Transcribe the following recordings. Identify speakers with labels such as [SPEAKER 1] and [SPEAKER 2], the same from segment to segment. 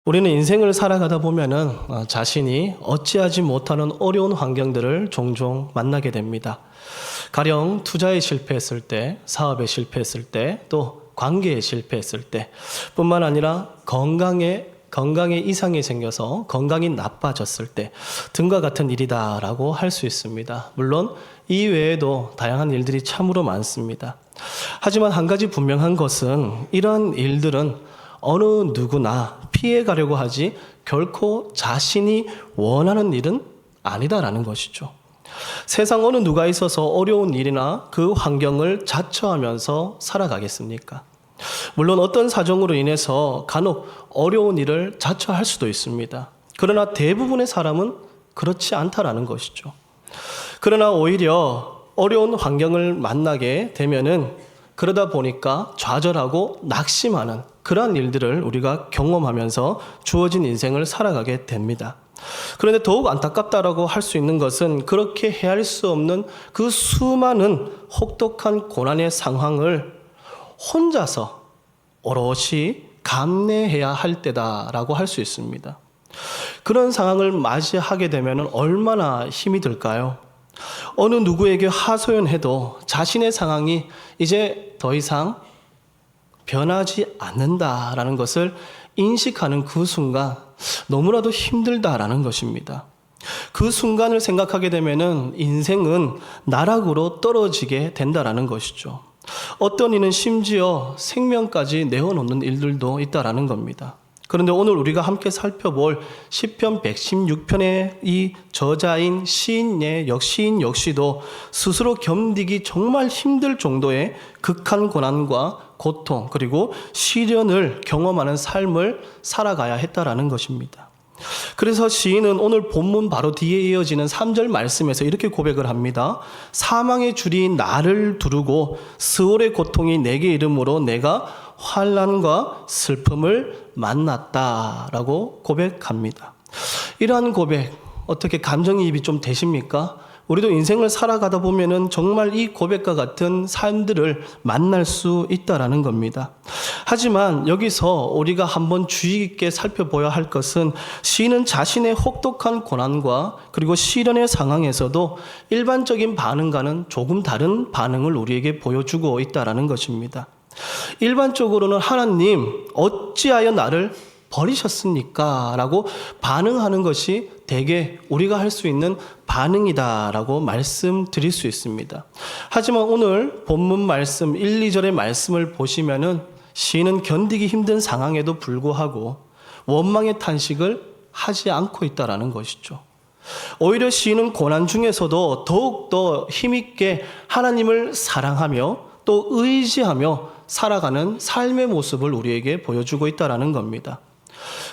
[SPEAKER 1] 우리는 인생을 살아가다 보면은 자신이 어찌하지 못하는 어려운 환경들을 종종 만나게 됩니다. 가령 투자에 실패했을 때, 사업에 실패했을 때, 또 관계에 실패했을 때 뿐만 아니라 건강에 이상이 생겨서 건강이 나빠졌을 때 등과 같은 일이다라고 할 수 있습니다. 물론 이 외에도 다양한 일들이 참으로 많습니다. 하지만 한 가지 분명한 것은 이러한 일들은 어느 누구나 피해가려고 하지 결코 자신이 원하는 일은 아니다라는 것이죠. 세상 어느 누가 있어서 어려운 일이나 그 환경을 자처하면서 살아가겠습니까? 물론 어떤 사정으로 인해서 간혹 어려운 일을 자처할 수도 있습니다. 그러나 대부분의 사람은 그렇지 않다라는 것이죠. 그러나 오히려 어려운 환경을 만나게 되면은 그러다 보니까 좌절하고 낙심하는 그러한 일들을 우리가 경험하면서 주어진 인생을 살아가게 됩니다. 그런데 더욱 안타깝다라고 할 수 있는 것은 그렇게 헤아릴 수 없는 그 수많은 혹독한 고난의 상황을 혼자서 오롯이 감내해야 할 때다라고 할 수 있습니다. 그런 상황을 맞이하게 되면 얼마나 힘이 들까요? 어느 누구에게 하소연해도 자신의 상황이 이제 더 이상 변하지 않는다라는 것을 인식하는 그 순간 너무나도 힘들다라는 것입니다. 그 순간을 생각하게 되면은 인생은 나락으로 떨어지게 된다라는 것이죠. 어떤 이는 심지어 생명까지 내어놓는 일들도 있다라는 겁니다. 그런데 오늘 우리가 함께 살펴볼 시편 116편의 이 저자인 시인 역시도 스스로 견디기 정말 힘들 정도의 극한 고난과 고통 그리고 시련을 경험하는 삶을 살아가야 했다라는 것입니다. 그래서 시인은 오늘 본문 바로 뒤에 이어지는 3절 말씀에서 이렇게 고백을 합니다. 사망의 줄이 나를 두르고 스올의 고통이 내게 이름으로 내가 환난과 슬픔을 만났다라고 고백합니다. 이러한 고백 어떻게 감정이입이 좀 되십니까? 우리도 인생을 살아가다 보면은 정말 이 고백과 같은 삶들을 만날 수 있다라는 겁니다. 하지만 여기서 우리가 한번 주의 깊게 살펴봐야 할 것은 시인은 자신의 혹독한 고난과 그리고 시련의 상황에서도 일반적인 반응과는 조금 다른 반응을 우리에게 보여주고 있다라는 것입니다. 일반적으로는 하나님 어찌하여 나를 버리셨습니까? 라고 반응하는 것이 대개 우리가 할 수 있는 반응이다라고 말씀드릴 수 있습니다. 하지만 오늘 본문 말씀 1, 2절의 말씀을 보시면은 시인은 견디기 힘든 상황에도 불구하고 원망의 탄식을 하지 않고 있다라는 것이죠. 오히려 시인은 고난 중에서도 더욱더 힘있게 하나님을 사랑하며 또 의지하며 살아가는 삶의 모습을 우리에게 보여주고 있다라는 겁니다.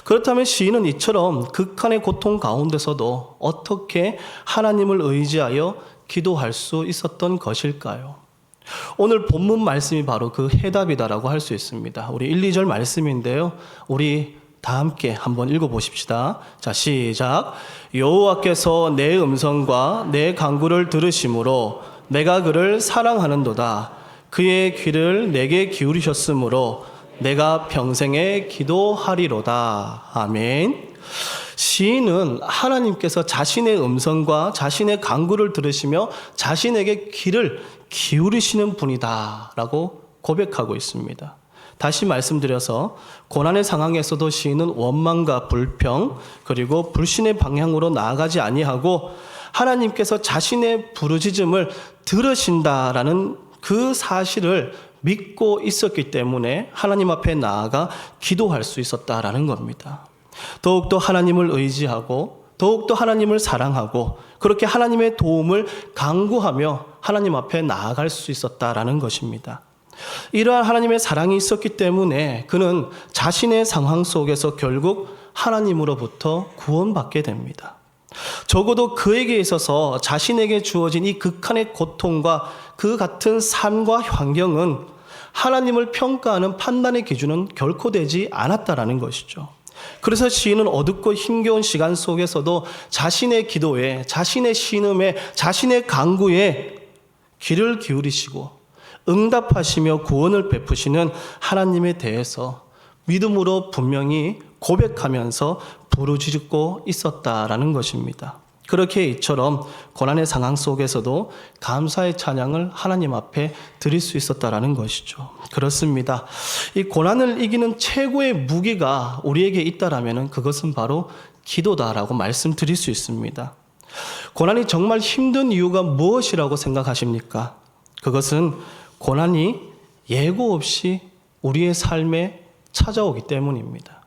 [SPEAKER 1] 그렇다면 시인은 이처럼 극한의 고통 가운데서도 어떻게 하나님을 의지하여 기도할 수 있었던 것일까요? 오늘 본문 말씀이 바로 그 해답이다라고 할 수 있습니다. 우리 1, 2절 말씀인데요. 우리 다 함께 한번 읽어보십시다. 자, 시작. 여호와께서 내 음성과 내 간구를 들으심으로 내가 그를 사랑하는도다. 그의 귀를 내게 기울이셨으므로 내가 평생에 기도하리로다. 아멘. 시인은 하나님께서 자신의 음성과 자신의 간구를 들으시며 자신에게 귀를 기울이시는 분이다 라고 고백하고 있습니다. 다시 말씀드려서 고난의 상황에서도 시인은 원망과 불평 그리고 불신의 방향으로 나아가지 아니하고 하나님께서 자신의 부르짖음을 들으신다라는 그 사실을 믿고 있었기 때문에 하나님 앞에 나아가 기도할 수 있었다라는 겁니다. 더욱더 하나님을 의지하고 더욱더 하나님을 사랑하고 그렇게 하나님의 도움을 간구하며 하나님 앞에 나아갈 수 있었다라는 것입니다. 이러한 하나님의 사랑이 있었기 때문에 그는 자신의 상황 속에서 결국 하나님으로부터 구원받게 됩니다. 적어도 그에게 있어서 자신에게 주어진 이 극한의 고통과 그 같은 삶과 환경은 하나님을 평가하는 판단의 기준은 결코 되지 않았다라는 것이죠. 그래서 시인은 어둡고 힘겨운 시간 속에서도 자신의 기도에, 자신의 신음에, 자신의 간구에 귀를 기울이시고 응답하시며 구원을 베푸시는 하나님에 대해서 믿음으로 분명히 고백하면서 부르짖고 있었다라는 것입니다. 그렇게 이처럼 고난의 상황 속에서도 감사의 찬양을 하나님 앞에 드릴 수 있었다라는 것이죠. 그렇습니다. 이 고난을 이기는 최고의 무기가 우리에게 있다라면 그것은 바로 기도다라고 말씀드릴 수 있습니다. 고난이 정말 힘든 이유가 무엇이라고 생각하십니까? 그것은 고난이 예고 없이 우리의 삶에 찾아오기 때문입니다.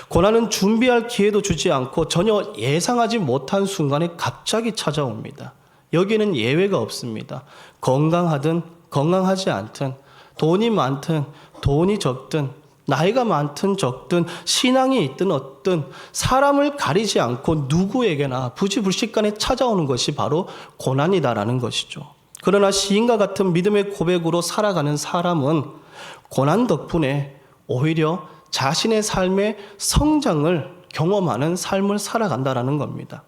[SPEAKER 1] 고난은 준비할 기회도 주지 않고 전혀 예상하지 못한 순간에 갑자기 찾아옵니다. 여기에는 예외가 없습니다. 건강하든 건강하지 않든, 돈이 많든 돈이 적든, 나이가 많든 적든, 신앙이 있든 없든 사람을 가리지 않고 누구에게나 부지불식간에 찾아오는 것이 바로 고난이다라는 것이죠. 그러나 시인과 같은 믿음의 고백으로 살아가는 사람은 고난 덕분에 오히려 자신의 삶의 성장을 경험하는 삶을 살아간다라는 겁니다.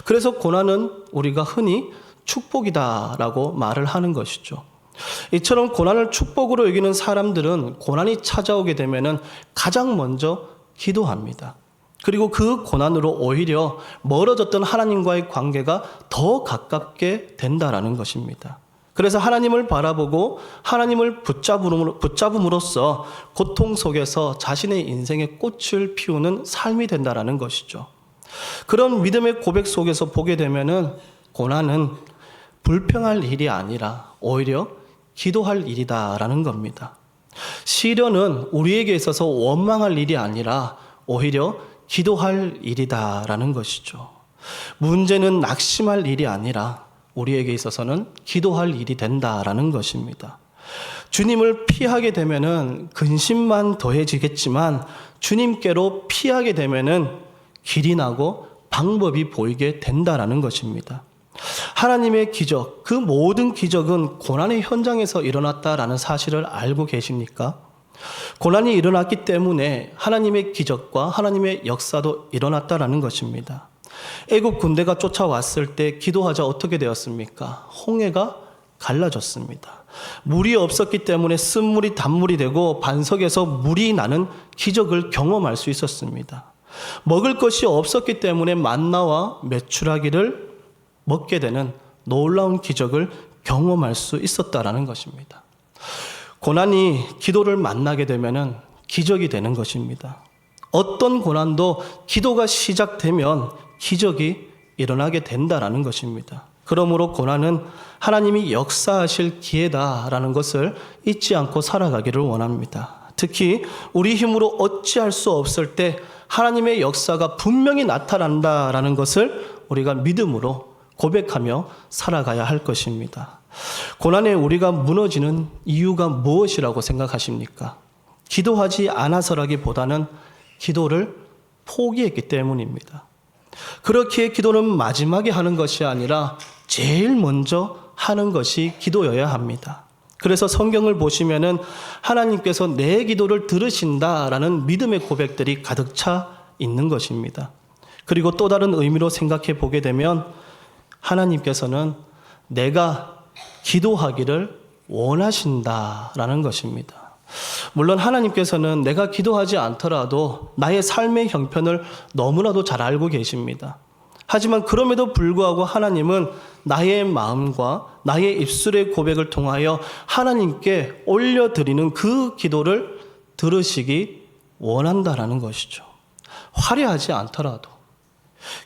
[SPEAKER 1] 그래서 고난은 우리가 흔히 축복이다라고 말을 하는 것이죠. 이처럼 고난을 축복으로 여기는 사람들은 고난이 찾아오게 되면은 가장 먼저 기도합니다. 그리고 그 고난으로 오히려 멀어졌던 하나님과의 관계가 더 가깝게 된다라는 것입니다. 그래서 하나님을 바라보고 하나님을 붙잡음으로써 고통 속에서 자신의 인생의 꽃을 피우는 삶이 된다라는 것이죠. 그런 믿음의 고백 속에서 보게 되면은 고난은 불평할 일이 아니라 오히려 기도할 일이다라는 겁니다. 시련은 우리에게 있어서 원망할 일이 아니라 오히려 기도할 일이다라는 것이죠. 문제는 낙심할 일이 아니라 우리에게 있어서는 기도할 일이 된다라는 것입니다. 주님을 피하게 되면은 근심만 더해지겠지만 주님께로 피하게 되면은 길이 나고 방법이 보이게 된다라는 것입니다. 하나님의 기적, 그 모든 기적은 고난의 현장에서 일어났다라는 사실을 알고 계십니까? 고난이 일어났기 때문에 하나님의 기적과 하나님의 역사도 일어났다라는 것입니다. 애국 군대가 쫓아왔을 때 기도하자 어떻게 되었습니까? 홍해가 갈라졌습니다. 물이 없었기 때문에 쓴물이 단물이 되고 반석에서 물이 나는 기적을 경험할 수 있었습니다. 먹을 것이 없었기 때문에 만나와 메추라기를 먹게 되는 놀라운 기적을 경험할 수 있었다라는 것입니다. 고난이 기도를 만나게 되면은 기적이 되는 것입니다. 어떤 고난도 기도가 시작되면 기적이 일어나게 된다라는 것입니다. 그러므로 고난은 하나님이 역사하실 기회다라는 것을 잊지 않고 살아가기를 원합니다. 특히 우리 힘으로 어찌할 수 없을 때 하나님의 역사가 분명히 나타난다라는 것을 우리가 믿음으로 고백하며 살아가야 할 것입니다. 고난에 우리가 무너지는 이유가 무엇이라고 생각하십니까? 기도하지 않아서라기보다는 기도를 포기했기 때문입니다. 그렇기에 기도는 마지막에 하는 것이 아니라 제일 먼저 하는 것이 기도여야 합니다. 그래서 성경을 보시면은 하나님께서 내 기도를 들으신다라는 믿음의 고백들이 가득 차 있는 것입니다. 그리고 또 다른 의미로 생각해 보게 되면 하나님께서는 내가 기도하기를 원하신다라는 것입니다. 물론 하나님께서는 내가 기도하지 않더라도 나의 삶의 형편을 너무나도 잘 알고 계십니다. 하지만 그럼에도 불구하고 하나님은 나의 마음과 나의 입술의 고백을 통하여 하나님께 올려드리는 그 기도를 들으시기 원한다라는 것이죠. 화려하지 않더라도,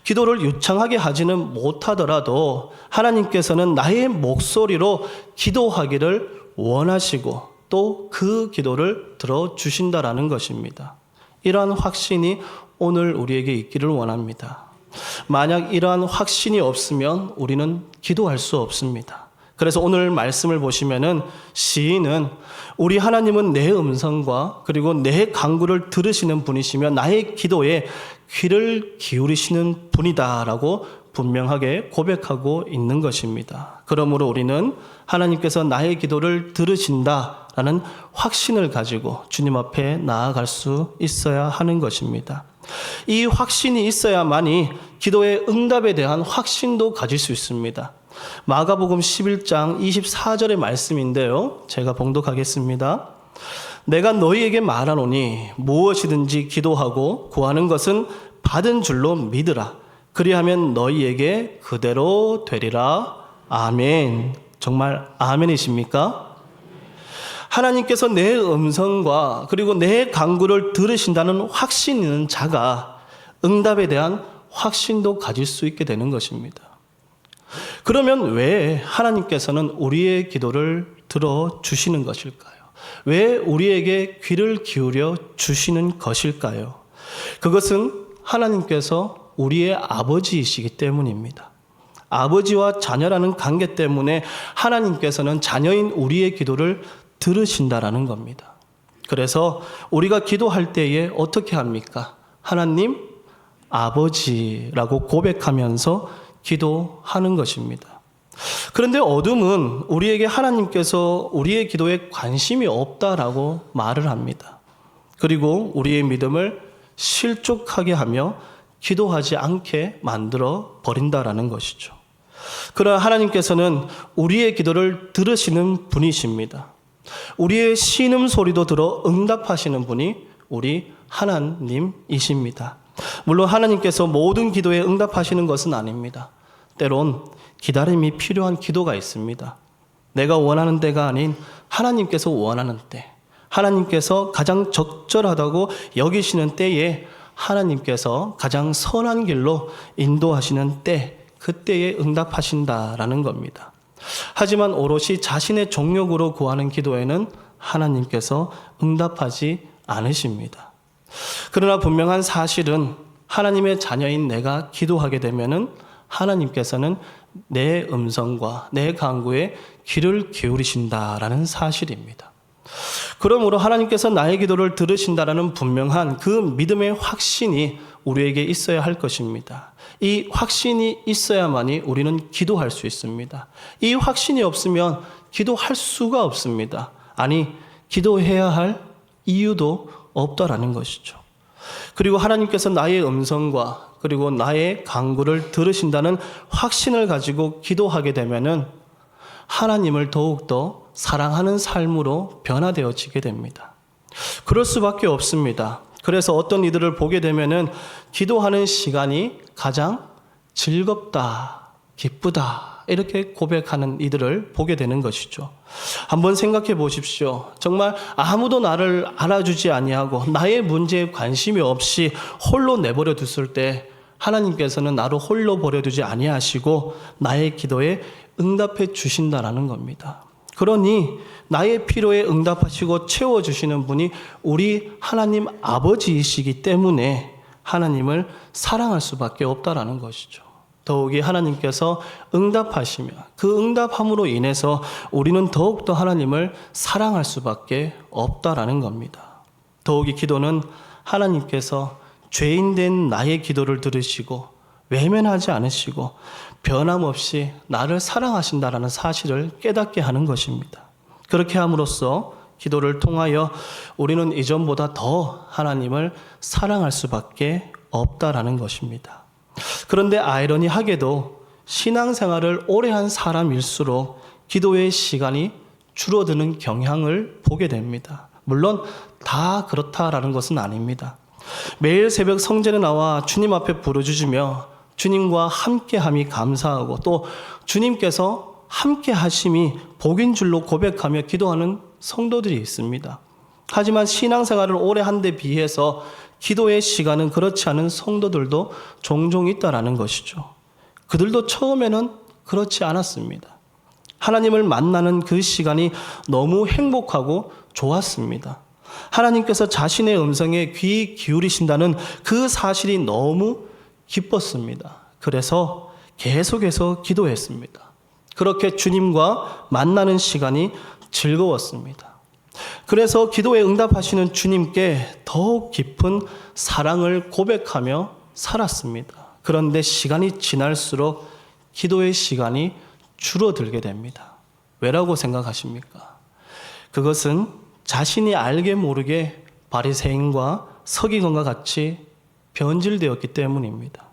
[SPEAKER 1] 기도를 유창하게 하지는 못하더라도 하나님께서는 나의 목소리로 기도하기를 원하시고 또 그 기도를 들어주신다라는 것입니다. 이러한 확신이 오늘 우리에게 있기를 원합니다. 만약 이러한 확신이 없으면 우리는 기도할 수 없습니다. 그래서 오늘 말씀을 보시면은 시인은 우리 하나님은 내 음성과 그리고 내 간구를 들으시는 분이시며 나의 기도에 귀를 기울이시는 분이다라고 분명하게 고백하고 있는 것입니다. 그러므로 우리는 하나님께서 나의 기도를 들으신다라는 확신을 가지고 주님 앞에 나아갈 수 있어야 하는 것입니다. 이 확신이 있어야만이 기도의 응답에 대한 확신도 가질 수 있습니다. 마가복음 11장 24절의 말씀인데요. 제가 봉독하겠습니다. 내가 너희에게 말하노니 무엇이든지 기도하고 구하는 것은 받은 줄로 믿으라. 그리하면 너희에게 그대로 되리라. 아멘. 정말 아멘이십니까? 하나님께서 내 음성과 그리고 내 간구를 들으신다는 확신 있는 자가 응답에 대한 확신도 가질 수 있게 되는 것입니다. 그러면 왜 하나님께서는 우리의 기도를 들어주시는 것일까요? 왜 우리에게 귀를 기울여 주시는 것일까요? 그것은 하나님께서 우리의 아버지이시기 때문입니다. 아버지와 자녀라는 관계 때문에 하나님께서는 자녀인 우리의 기도를 들으신다라는 겁니다. 그래서 우리가 기도할 때에 어떻게 합니까? 하나님, 아버지라고 고백하면서 기도하는 것입니다. 그런데 어둠은 우리에게 하나님께서 우리의 기도에 관심이 없다라고 말을 합니다. 그리고 우리의 믿음을 실족하게 하며 기도하지 않게 만들어 버린다라는 것이죠. 그러나 하나님께서는 우리의 기도를 들으시는 분이십니다. 우리의 신음 소리도 들어 응답하시는 분이 우리 하나님이십니다. 물론 하나님께서 모든 기도에 응답하시는 것은 아닙니다. 때론 기다림이 필요한 기도가 있습니다. 내가 원하는 때가 아닌 하나님께서 원하는 때, 하나님께서 가장 적절하다고 여기시는 때에 하나님께서 가장 선한 길로 인도하시는 때, 그때에 응답하신다라는 겁니다. 하지만 오롯이 자신의 정욕으로 구하는 기도에는 하나님께서 응답하지 않으십니다. 그러나 분명한 사실은 하나님의 자녀인 내가 기도하게 되면은 하나님께서는 내 음성과 내 간구에 귀를 기울이신다라는 사실입니다. 그러므로 하나님께서 나의 기도를 들으신다라는 분명한 그 믿음의 확신이 우리에게 있어야 할 것입니다. 이 확신이 있어야만이 우리는 기도할 수 있습니다. 이 확신이 없으면 기도할 수가 없습니다. 아니, 기도해야 할 이유도 없다라는 것이죠. 그리고 하나님께서 나의 음성과 그리고 나의 간구를 들으신다는 확신을 가지고 기도하게 되면은 하나님을 더욱더 사랑하는 삶으로 변화되어지게 됩니다. 그럴 수밖에 없습니다. 그래서 어떤 이들을 보게 되면은 기도하는 시간이 가장 즐겁다, 기쁘다 이렇게 고백하는 이들을 보게 되는 것이죠. 한번 생각해 보십시오. 정말 아무도 나를 알아주지 아니하고 나의 문제에 관심이 없이 홀로 내버려 뒀을 때 하나님께서는 나를 홀로 버려두지 아니하시고 나의 기도에 응답해 주신다라는 겁니다. 그러니 나의 필요에 응답하시고 채워주시는 분이 우리 하나님 아버지이시기 때문에 하나님을 사랑할 수밖에 없다라는 것이죠. 더욱이 하나님께서 응답하시며 그 응답함으로 인해서 우리는 더욱더 하나님을 사랑할 수밖에 없다라는 겁니다. 더욱이 기도는 하나님께서 죄인된 나의 기도를 들으시고 외면하지 않으시고 변함없이 나를 사랑하신다라는 사실을 깨닫게 하는 것입니다. 그렇게 함으로써 기도를 통하여 우리는 이전보다 더 하나님을 사랑할 수밖에 없다라는 것입니다. 그런데 아이러니하게도 신앙생활을 오래 한 사람일수록 기도의 시간이 줄어드는 경향을 보게 됩니다. 물론 다 그렇다라는 것은 아닙니다. 매일 새벽 성전에 나와 주님 앞에 부르짖으며 주님과 함께함이 감사하고 또 주님께서 함께하심이 복인 줄로 고백하며 기도하는 성도들이 있습니다. 하지만 신앙생활을 오래 한 데 비해서 기도의 시간은 그렇지 않은 성도들도 종종 있다라는 것이죠. 그들도 처음에는 그렇지 않았습니다. 하나님을 만나는 그 시간이 너무 행복하고 좋았습니다. 하나님께서 자신의 음성에 귀 기울이신다는 그 사실이 너무 기뻤습니다. 그래서 계속해서 기도했습니다. 그렇게 주님과 만나는 시간이 즐거웠습니다. 그래서 기도에 응답하시는 주님께 더욱 깊은 사랑을 고백하며 살았습니다. 그런데 시간이 지날수록 기도의 시간이 줄어들게 됩니다. 왜라고 생각하십니까? 그것은 자신이 알게 모르게 바리새인과 서기관과 같이 변질되었기 때문입니다.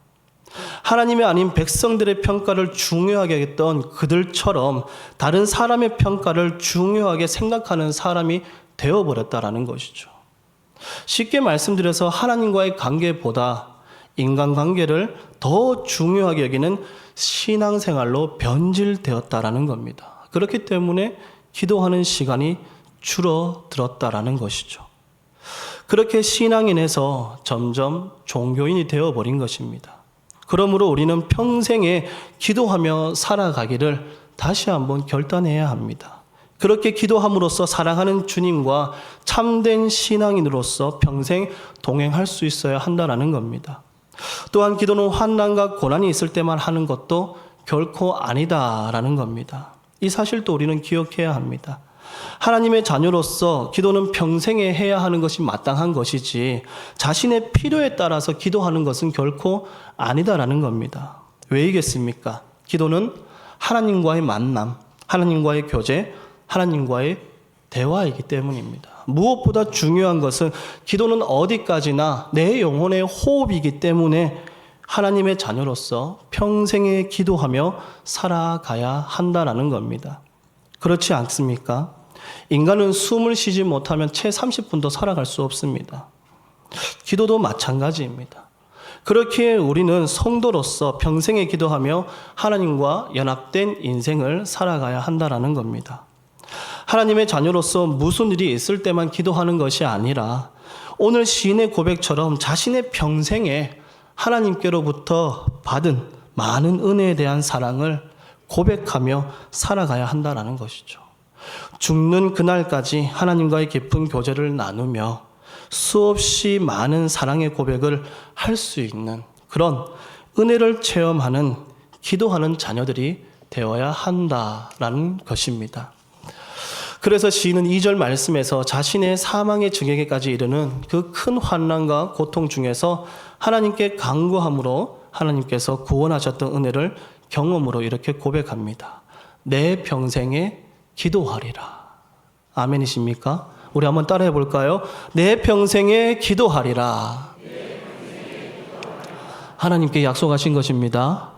[SPEAKER 1] 하나님이 아닌 백성들의 평가를 중요하게 했던 그들처럼 다른 사람의 평가를 중요하게 생각하는 사람이 되어버렸다라는 것이죠. 쉽게 말씀드려서 하나님과의 관계보다 인간관계를 더 중요하게 여기는 신앙생활로 변질되었다라는 겁니다. 그렇기 때문에 기도하는 시간이 줄어들었다라는 것이죠. 그렇게 신앙인에서 점점 종교인이 되어버린 것입니다. 그러므로 우리는 평생에 기도하며 살아가기를 다시 한번 결단해야 합니다. 그렇게 기도함으로써 사랑하는 주님과 참된 신앙인으로서 평생 동행할 수 있어야 한다는 겁니다. 또한 기도는 환난과 고난이 있을 때만 하는 것도 결코 아니다라는 겁니다. 이 사실도 우리는 기억해야 합니다. 하나님의 자녀로서 기도는 평생에 해야 하는 것이 마땅한 것이지 자신의 필요에 따라서 기도하는 것은 결코 아니다라는 겁니다. 왜이겠습니까? 기도는 하나님과의 만남, 하나님과의 교제, 하나님과의 대화이기 때문입니다. 무엇보다 중요한 것은 기도는 어디까지나 내 영혼의 호흡이기 때문에 하나님의 자녀로서 평생에 기도하며 살아가야 한다는 겁니다. 그렇지 않습니까? 인간은 숨을 쉬지 못하면 채 30분도 살아갈 수 없습니다. 기도도 마찬가지입니다. 그렇기에 우리는 성도로서 평생에 기도하며 하나님과 연합된 인생을 살아가야 한다는 겁니다. 하나님의 자녀로서 무슨 일이 있을 때만 기도하는 것이 아니라 오늘 시인의 고백처럼 자신의 평생에 하나님께로부터 받은 많은 은혜에 대한 사랑을 고백하며 살아가야 한다는 것이죠. 죽는 그날까지 하나님과의 깊은 교제를 나누며 수없이 많은 사랑의 고백을 할 수 있는 그런 은혜를 체험하는 기도하는 자녀들이 되어야 한다라는 것입니다. 그래서 시인은 2절 말씀에서 자신의 사망의 증에게까지 이르는 그 큰 환난과 고통 중에서 하나님께 간구함으로 하나님께서 구원하셨던 은혜를 경험으로 이렇게 고백합니다. 내 평생에 기도하리라. 아멘이십니까? 우리 한번 따라해 볼까요? 내 평생에 기도하리라. 하나님께 약속하신 것입니다.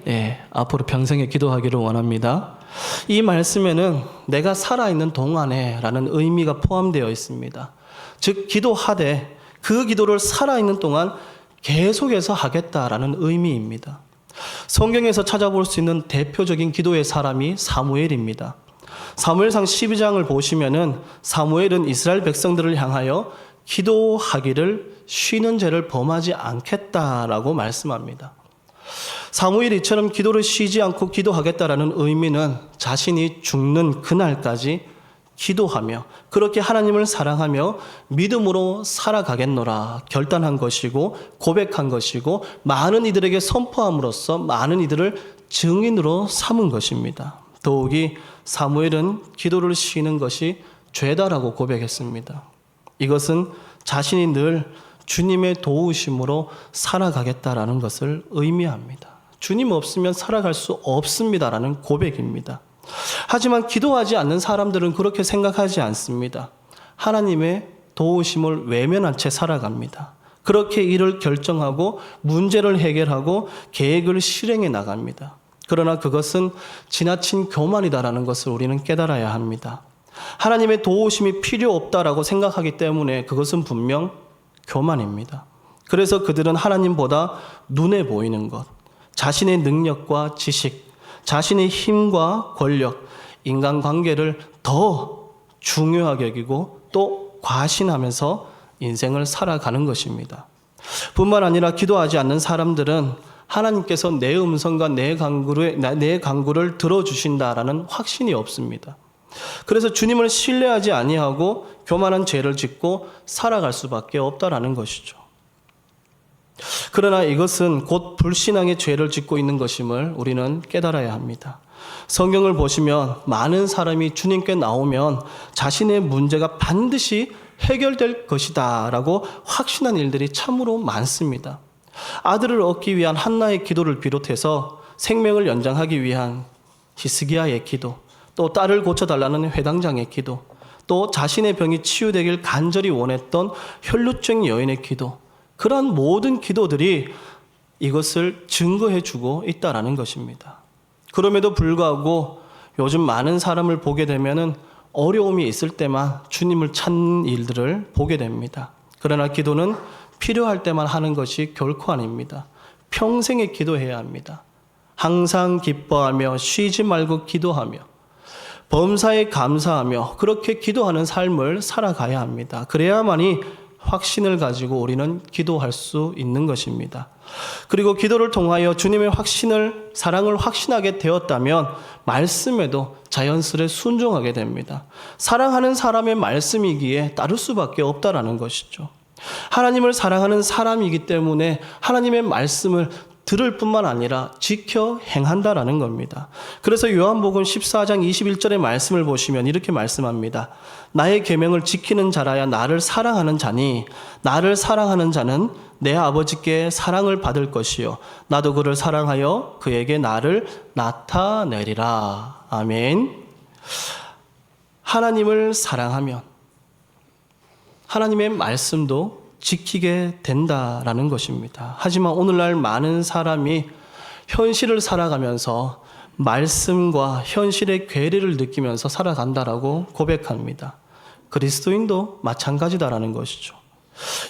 [SPEAKER 1] 예, 앞으로 평생에 기도하기를 원합니다. 이 말씀에는 내가 살아있는 동안에 라는 의미가 포함되어 있습니다. 즉 기도하되 그 기도를 살아있는 동안 계속해서 하겠다라는 의미입니다. 성경에서 찾아볼 수 있는 대표적인 기도의 사람이 사무엘입니다. 사무엘상 12장을 보시면은 사무엘은 이스라엘 백성들을 향하여 기도하기를 쉬는 죄를 범하지 않겠다라고 말씀합니다. 사무엘이 이처럼 기도를 쉬지 않고 기도하겠다라는 의미는 자신이 죽는 그날까지 기도하며 그렇게 하나님을 사랑하며 믿음으로 살아가겠노라 결단한 것이고 고백한 것이고 많은 이들에게 선포함으로써 많은 이들을 증인으로 삼은 것입니다. 더욱이 사무엘은 기도를 쉬는 것이 죄다라고 고백했습니다. 이것은 자신이 늘 주님의 도우심으로 살아가겠다라는 것을 의미합니다. 주님 없으면 살아갈 수 없습니다라는 고백입니다. 하지만 기도하지 않는 사람들은 그렇게 생각하지 않습니다. 하나님의 도우심을 외면한 채 살아갑니다. 그렇게 일을 결정하고 문제를 해결하고 계획을 실행해 나갑니다. 그러나 그것은 지나친 교만이다라는 것을 우리는 깨달아야 합니다. 하나님의 도우심이 필요 없다라고 생각하기 때문에 그것은 분명 교만입니다. 그래서 그들은 하나님보다 눈에 보이는 것, 자신의 능력과 지식, 자신의 힘과 권력, 인간관계를 더 중요하게 여기고 또 과신하면서 인생을 살아가는 것입니다. 뿐만 아니라 기도하지 않는 사람들은 하나님께서 내 음성과 내 간구를 들어주신다라는 확신이 없습니다. 그래서 주님을 신뢰하지 아니하고 교만한 죄를 짓고 살아갈 수밖에 없다라는 것이죠. 그러나 이것은 곧 불신앙의 죄를 짓고 있는 것임을 우리는 깨달아야 합니다. 성경을 보시면 많은 사람이 주님께 나오면 자신의 문제가 반드시 해결될 것이다 라고 확신한 일들이 참으로 많습니다. 아들을 얻기 위한 한나의 기도를 비롯해서 생명을 연장하기 위한 히스기야의 기도, 또 딸을 고쳐달라는 회당장의 기도, 또 자신의 병이 치유되길 간절히 원했던 혈루증 여인의 기도, 그러한 모든 기도들이 이것을 증거해주고 있다라는 것입니다. 그럼에도 불구하고 요즘 많은 사람을 보게 되면은 어려움이 있을 때만 주님을 찾는 일들을 보게 됩니다. 그러나 기도는 필요할 때만 하는 것이 결코 아닙니다. 평생에 기도해야 합니다. 항상 기뻐하며 쉬지 말고 기도하며 범사에 감사하며 그렇게 기도하는 삶을 살아가야 합니다. 그래야만이 확신을 가지고 우리는 기도할 수 있는 것입니다. 그리고 기도를 통하여 주님의 사랑을 확신하게 되었다면 말씀에도 자연스레 순종하게 됩니다. 사랑하는 사람의 말씀이기에 따를 수밖에 없다라는 것이죠. 하나님을 사랑하는 사람이기 때문에 하나님의 말씀을 들을 뿐만 아니라 지켜 행한다라는 겁니다. 그래서 요한복음 14장 21절의 말씀을 보시면 이렇게 말씀합니다. 나의 계명을 지키는 자라야 나를 사랑하는 자니 나를 사랑하는 자는 내 아버지께 사랑을 받을 것이요 나도 그를 사랑하여 그에게 나를 나타내리라. 아멘. 하나님을 사랑하면 하나님의 말씀도 지키게 된다라는 것입니다. 하지만 오늘날 많은 사람이 현실을 살아가면서 말씀과 현실의 괴리를 느끼면서 살아간다라고 고백합니다. 그리스도인도 마찬가지다라는 것이죠.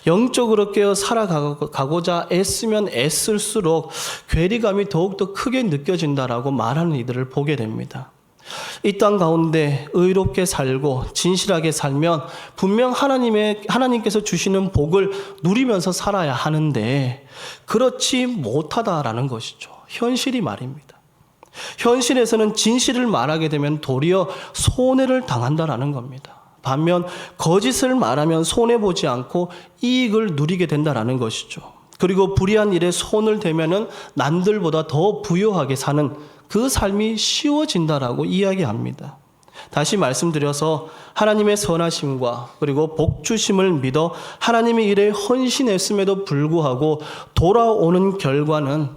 [SPEAKER 1] 영적으로 깨어 살아가고자 애쓰면 애쓸수록 괴리감이 더욱더 크게 느껴진다라고 말하는 이들을 보게 됩니다. 이 땅 가운데 의롭게 살고 진실하게 살면 분명 하나님께서 주시는 복을 누리면서 살아야 하는데 그렇지 못하다라는 것이죠. 현실이 말입니다. 현실에서는 진실을 말하게 되면 도리어 손해를 당한다라는 겁니다. 반면 거짓을 말하면 손해보지 않고 이익을 누리게 된다라는 것이죠. 그리고 불의한 일에 손을 대면은 남들보다 더 부유하게 사는 그 삶이 쉬워진다라고 이야기합니다. 다시 말씀드려서 하나님의 선하심과 그리고 복주심을 믿어 하나님의 일에 헌신했음에도 불구하고 돌아오는 결과는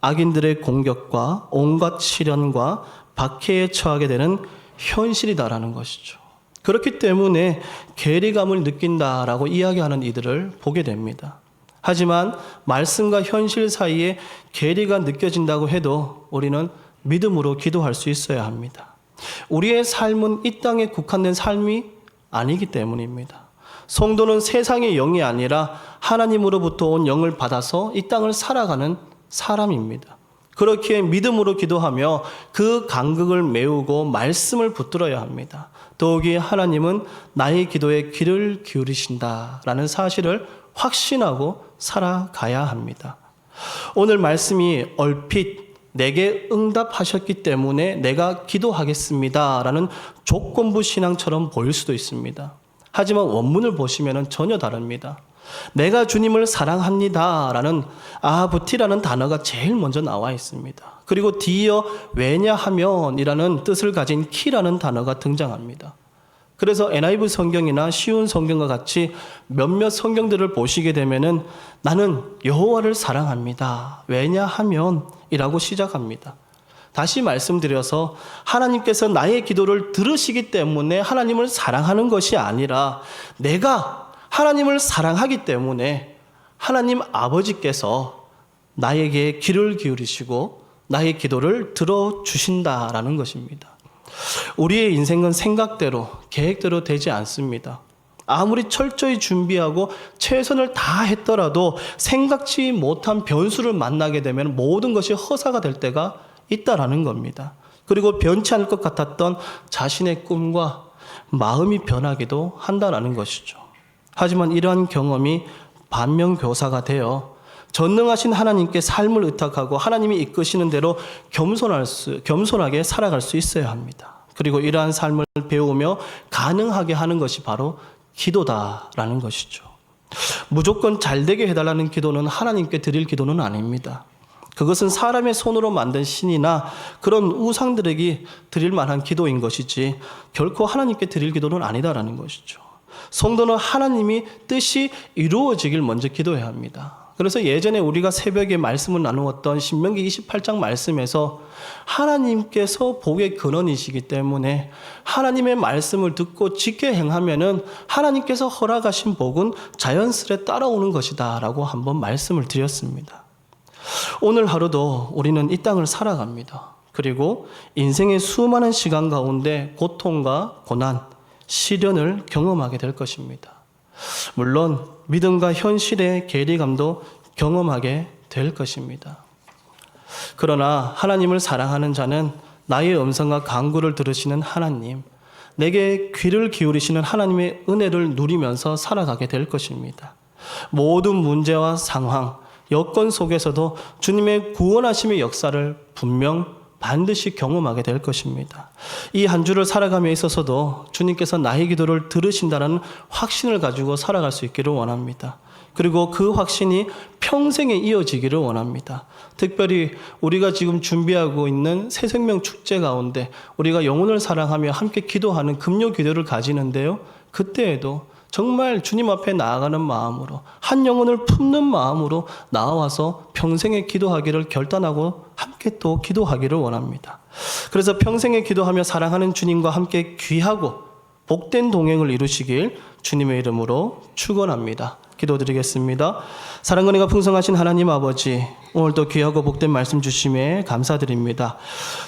[SPEAKER 1] 악인들의 공격과 온갖 시련과 박해에 처하게 되는 현실이다라는 것이죠. 그렇기 때문에 괴리감을 느낀다라고 이야기하는 이들을 보게 됩니다. 하지만 말씀과 현실 사이에 괴리가 느껴진다고 해도 우리는 믿음으로 기도할 수 있어야 합니다. 우리의 삶은 이 땅에 국한된 삶이 아니기 때문입니다. 성도는 세상의 영이 아니라 하나님으로부터 온 영을 받아서 이 땅을 살아가는 사람입니다. 그렇기에 믿음으로 기도하며 그 간극을 메우고 말씀을 붙들어야 합니다. 더욱이 하나님은 나의 기도에 귀를 기울이신다라는 사실을 확신하고 살아가야 합니다. 오늘 말씀이 얼핏 내게 응답하셨기 때문에 내가 기도하겠습니다라는 조건부 신앙처럼 보일 수도 있습니다. 하지만 원문을 보시면 전혀 다릅니다. 내가 주님을 사랑합니다라는 아부티라는 단어가 제일 먼저 나와 있습니다. 그리고 뒤이어 왜냐하면이라는 뜻을 가진 키라는 단어가 등장합니다. 그래서 NIV 성경이나 쉬운 성경과 같이 몇몇 성경들을 보시게 되면은 나는 여호와를 사랑합니다. 왜냐하면이라고 시작합니다. 다시 말씀드려서 하나님께서 나의 기도를 들으시기 때문에 하나님을 사랑하는 것이 아니라 내가 하나님을 사랑하기 때문에 하나님 아버지께서 나에게 귀를 기울이시고 나의 기도를 들어주신다라는 것입니다. 우리의 인생은 생각대로 계획대로 되지 않습니다. 아무리 철저히 준비하고 최선을 다했더라도 생각지 못한 변수를 만나게 되면 모든 것이 허사가 될 때가 있다라는 겁니다. 그리고 변치 않을 것 같았던 자신의 꿈과 마음이 변하기도 한다라는 것이죠. 하지만 이러한 경험이 반면교사가 되어 전능하신 하나님께 삶을 의탁하고 하나님이 이끄시는 대로 겸손하게 살아갈 수 있어야 합니다. 그리고 이러한 삶을 배우며 가능하게 하는 것이 바로 기도다라는 것이죠. 무조건 잘되게 해달라는 기도는 하나님께 드릴 기도는 아닙니다. 그것은 사람의 손으로 만든 신이나 그런 우상들에게 드릴 만한 기도인 것이지 결코 하나님께 드릴 기도는 아니다라는 것이죠. 성도는 하나님이 뜻이 이루어지길 먼저 기도해야 합니다. 그래서 예전에 우리가 새벽에 말씀을 나누었던 신명기 28장 말씀에서 하나님께서 복의 근원이시기 때문에 하나님의 말씀을 듣고 지켜 행하면은 하나님께서 허락하신 복은 자연스레 따라오는 것이다 라고 한번 말씀을 드렸습니다. 오늘 하루도 우리는 이 땅을 살아갑니다. 그리고 인생의 수많은 시간 가운데 고통과 고난, 시련을 경험하게 될 것입니다. 물론 믿음과 현실의 괴리감도 경험하게 될 것입니다. 그러나 하나님을 사랑하는 자는 나의 음성과 간구를 들으시는 하나님, 내게 귀를 기울이시는 하나님의 은혜를 누리면서 살아가게 될 것입니다. 모든 문제와 상황, 여건 속에서도 주님의 구원하심의 역사를 반드시 경험하게 될 것입니다. 이 한 주를 살아감에 있어서도 주님께서 나의 기도를 들으신다는 확신을 가지고 살아갈 수 있기를 원합니다. 그리고 그 확신이 평생에 이어지기를 원합니다. 특별히 우리가 지금 준비하고 있는 새생명 축제 가운데 우리가 영혼을 사랑하며 함께 기도하는 금요 기도를 가지는데요. 그때에도 정말 주님 앞에 나아가는 마음으로, 한 영혼을 품는 마음으로 나와서 평생에 기도하기를 결단하고 함께 또 기도하기를 원합니다. 그래서 평생에 기도하며 사랑하는 주님과 함께 귀하고 복된 동행을 이루시길 주님의 이름으로 축원합니다. 기도드리겠습니다. 사랑과 은혜가 풍성하신 하나님 아버지, 오늘도 귀하고 복된 말씀 주심에 감사드립니다.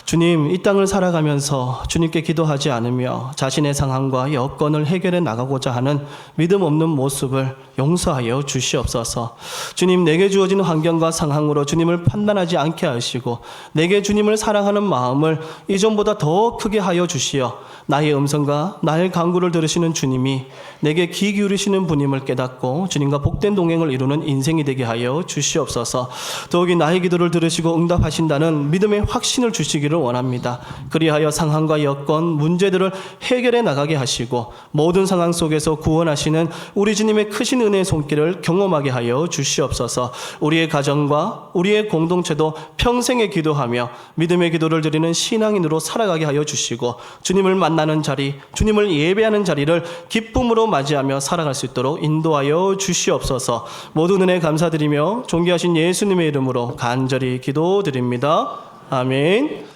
[SPEAKER 1] 주님, 이 땅을 살아가면서 주님께 기도하지 않으며 자신의 상황과 여건을 해결해 나가고자 하는 믿음 없는 모습을 용서하여 주시옵소서. 주님, 내게 주어진 환경과 상황으로 주님을 판단하지 않게 하시고 내게 주님을 사랑하는 마음을 이전보다 더 크게 하여 주시어 나의 음성과 나의 간구를 들으시는 주님이 내게 귀 기울이시는 분임을 깨닫고 주님과 복된 동행을 이루는 인생이 되게 하여 주시옵소서. 더욱이 나의 기도를 들으시고 응답하신다는 믿음의 확신을 주시기를 원합니다. 그리하여 상황과 여건, 문제들을 해결해 나가게 하시고 모든 상황 속에서 구원하시는 우리 주님의 크신 은혜의 손길을 경험하게 하여 주시옵소서. 우리의 가정과 우리의 공동체도 평생에 기도하며 믿음의 기도를 드리는 신앙인으로 살아가게 하여 주시고 주님을 만나는 자리, 주님을 예배하는 자리를 기쁨으로 맞이하며 살아갈 수 있도록 인도하여 주시옵소서. 모든 은혜 감사드리며 존귀하신 예수님의 이름으로 간절히 기도드립니다. 아멘.